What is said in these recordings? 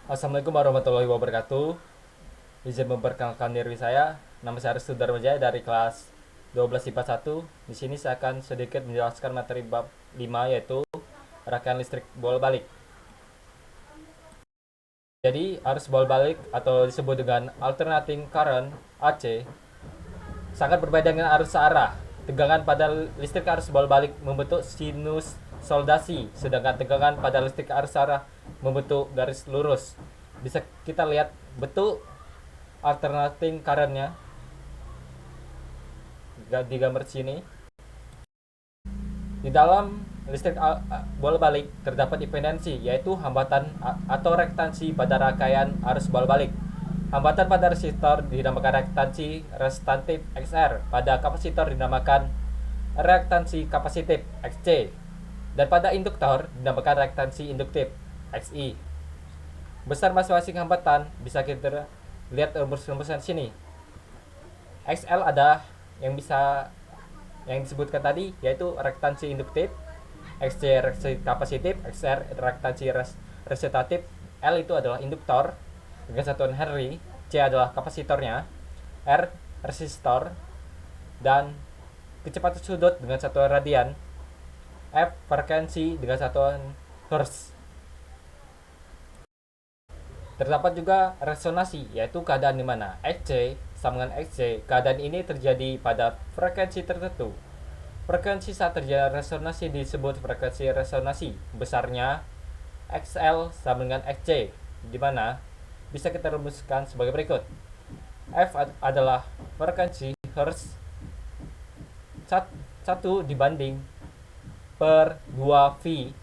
Assalamualaikum warahmatullahi wabarakatuh. Izin memperkenalkan diri saya. Nama saya Restu Darmajaya dari kelas 12 IPA 1. Di sini saya akan sedikit menjelaskan materi bab 5 yaitu rangkaian listrik bolak balik. Jadi, arus bolak balik atau disebut dengan alternating current AC sangat berbeda dengan arus searah. Tegangan pada listrik arus bolak balik membentuk sinus soldasi, sedangkan tegangan pada listrik arus searah membentuk garis lurus. Bisa kita lihat bentuk alternating currentnya di gambar sini. Di dalam listrik bolak balik terdapat impedansi, yaitu hambatan atau rektansi pada rangkaian arus bolak balik. Hambatan pada resistor dinamakan rektansi restantif XR, pada kapasitor dinamakan rektansi kapasitif XC, dan pada induktor dinamakan rektansi induktif XI. Besar masing-masing hambatan bisa kita lihat rumus-rumusnya di sini. XL ada yang disebutkan tadi, yaitu rektansi induktif, XC rektansi kapasitif, XR rektansi resetatif, L itu adalah induktor dengan satuan Henry, C adalah kapasitornya, R resistor, dan kecepatan sudut dengan satuan radian, F frekuensi dengan satuan hertz. Terdapat juga resonansi, yaitu keadaan di mana Xc sama dengan Xc. Keadaan ini terjadi pada frekuensi tertentu. Frekuensi saat terjadi resonansi disebut frekuensi resonansi. Besarnya XL sama dengan Xc, di mana bisa kita rumuskan sebagai berikut. F adalah frekuensi hertz 1 dibanding per 2V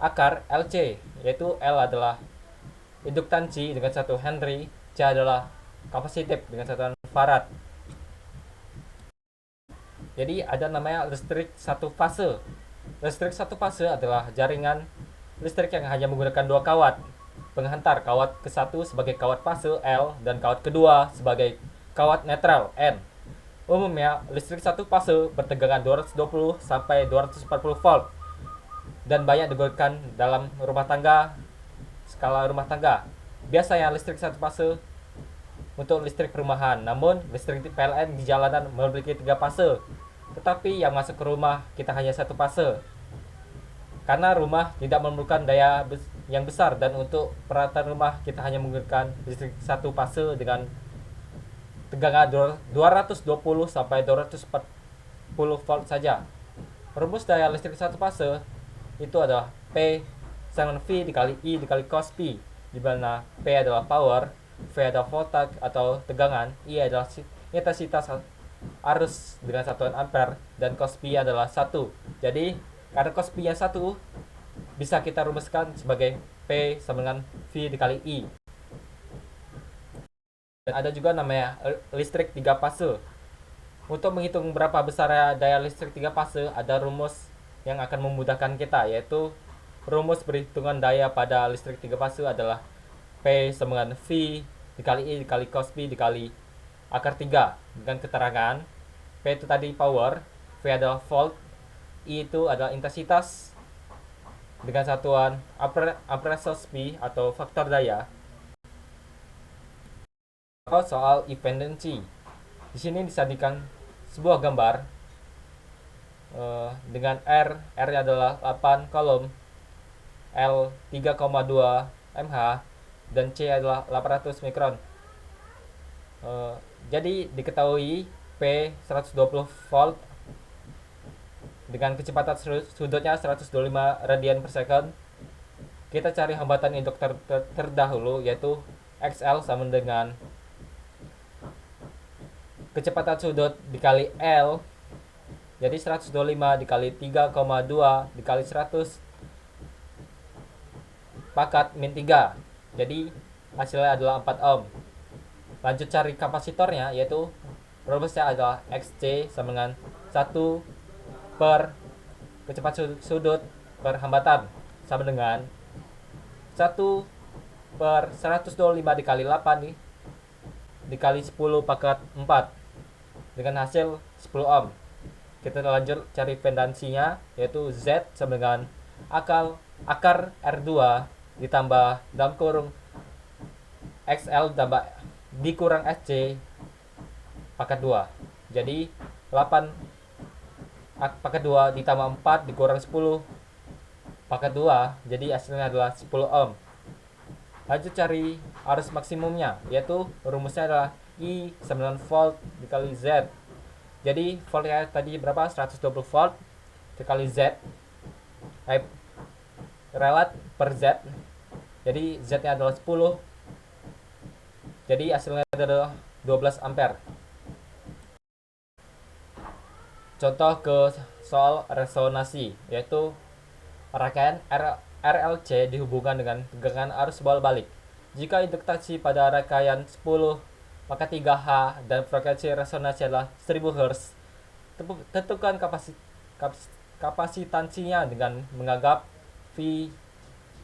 akar LC, yaitu L adalah induktansi dengan 1 Henry, C adalah kapasitif dengan satuan farad. Jadi ada namanya listrik satu fase. Listrik satu fase adalah jaringan listrik yang hanya menggunakan dua kawat penghantar, kawat ke-1 sebagai kawat fase L dan kawat kedua sebagai kawat netral N. Umumnya listrik satu fase bertegangan 220 sampai 240 volt dan banyak digunakan dalam rumah tangga, skala rumah tangga. Biasanya listrik satu fase untuk listrik perumahan, namun listrik PLN di jalanan memiliki 3 fase. Tetapi yang masuk ke rumah kita hanya satu fase. Karena rumah tidak memerlukan daya yang besar dan untuk peralatan rumah kita hanya menggunakan listrik satu fase dengan tegangan 220 sampai 240 volt saja. Rumus daya listrik satu fase itu adalah P sama V dikali I dikali cos P, di mana P adalah power, V adalah voltage atau tegangan, I adalah intensitas arus dengan satuan ampere, dan cos P adalah 1. Jadi karena cos P yang 1 bisa kita rumuskan sebagai P sama dengan V dikali I. Dan ada juga namanya listrik 3 fase. Untuk menghitung berapa besar daya listrik 3 fase, ada rumus yang akan memudahkan kita, yaitu rumus perhitungan daya pada listrik 3 fase adalah P sama dengan V dikali I dikali cos P dikali akar 3, dengan keterangan P itu tadi power, V adalah volt, I itu adalah intensitas dengan satuan ampere P atau faktor daya. Soal impedansi. Di sini disajikan sebuah gambar dengan R adalah 8 kolom, L 3,2 mH, dan C adalah 800 mikron. Jadi diketahui P 120 volt dengan kecepatan sudutnya 125 radian per second. Kita cari hambatan induktor terdahulu, yaitu XL sama dengan kecepatan sudut dikali L, jadi 125 dikali 3,2 dikali 100 pakat min 3, jadi hasilnya adalah 4 ohm. Lanjut cari kapasitornya, yaitu rumusnya adalah XC sama dengan 1 per kecepatan sudut per hambatan sama dengan 1 per 125 dikali 8 nih, dikali 10 pakat 4 dengan hasil 10 ohm. Kita lanjut cari impedansinya, yaitu Z sama dengan akar R2 ditambah dalam kurung XL ditambah dikurang SC pangkat 2. Jadi 8 pangkat 2 ditambah 4 dikurang 10 pangkat 2, jadi hasilnya adalah 10 ohm. Lanjut cari arus maksimumnya, yaitu rumusnya adalah I 9 volt dikali Z. Jadi voltnya tadi berapa? 120 volt dikali Z relat per Z. Jadi Z nya adalah 10, jadi hasilnya adalah 12 ampere. Contoh ke soal resonansi, yaitu rangkaian RLC dihubungkan dengan tegangan arus balik. Jika induktasi pada rangkaian 10 maka 3H dan frekuensi resonansi adalah 1000 Hz. Tentukan kapasitansinya dengan menganggap V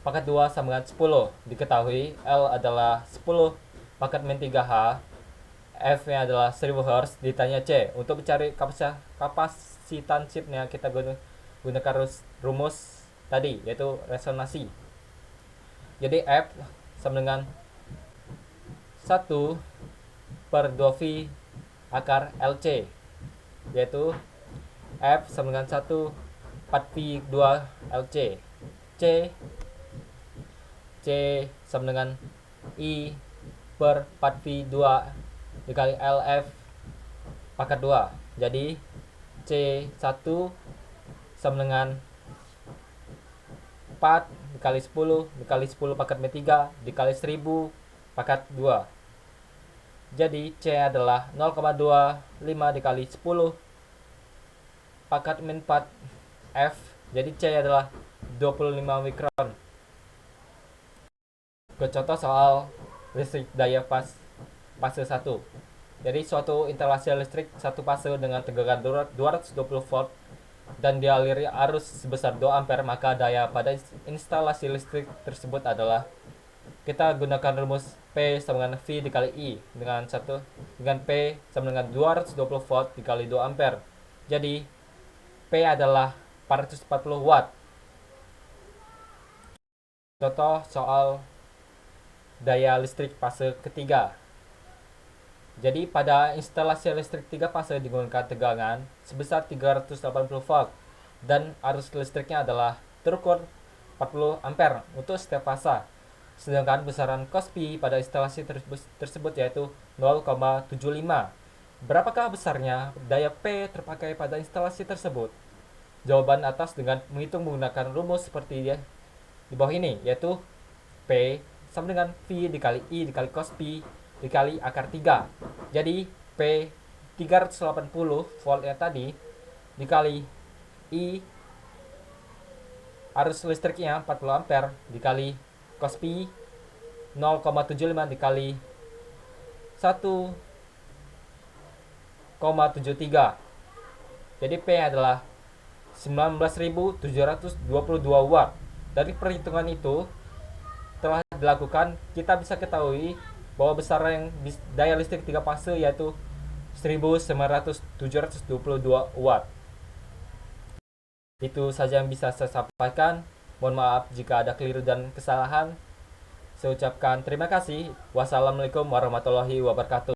pangkat 2 sama dengan 10. Diketahui L adalah 10 pangkat min 3H, F nya adalah 1000 Hz. Ditanya C, untuk mencari kapasitansipnya kita gunakan rumus tadi, yaitu resonansi. Jadi F sama dengan 1 per 2V akar LC, yaitu F sama dengan 1 4V 2 LC. C sama dengan I per 4V 2 dikali LF pangkat 2. Jadi C1 sama dengan 4 dikali 10 dikali 10 pangkat min 3 dikali 1000 pangkat 2. Jadi C adalah 0,25 dikali 10 pangkat min 4 F. Jadi C adalah 25 mikron. Ke contoh soal listrik daya fase 1. Jadi suatu instalasi listrik satu fase dengan tegangan 220 volt dan dialiri arus sebesar 2 ampere, maka daya pada instalasi listrik tersebut adalah, kita gunakan rumus P sama dengan V dikali I dengan P sama dengan 220 volt dikali 2 ampere. Jadi P adalah 440 watt. Contoh soal daya listrik fase ketiga. Jadi pada instalasi listrik 3 fase digunakan tegangan sebesar 380 volt dan arus listriknya adalah terukur 40 ampere untuk setiap fase. Sedangkan besaran cos pi pada instalasi tersebut yaitu 0,75. Berapakah besarnya daya P terpakai pada instalasi tersebut? Jawaban atas dengan menggunakan rumus seperti di bawah ini, yaitu P sama dengan V dikali I dikali cos pi dikali akar 3. Jadi P 380 voltnya tadi dikali I arus listriknya 40 ampere dikali cos pi 0,75 dikali 1,73. Jadi P adalah 19.722 watt. Dari perhitungan itu telah dilakukan, kita bisa ketahui bahwa besaran daya listrik 3 fase yaitu 19.722 watt. Itu saja yang bisa saya sampaikan. Mohon maaf jika ada keliru dan kesalahan. Saya ucapkan terima kasih. Wassalamualaikum warahmatullahi wabarakatuh.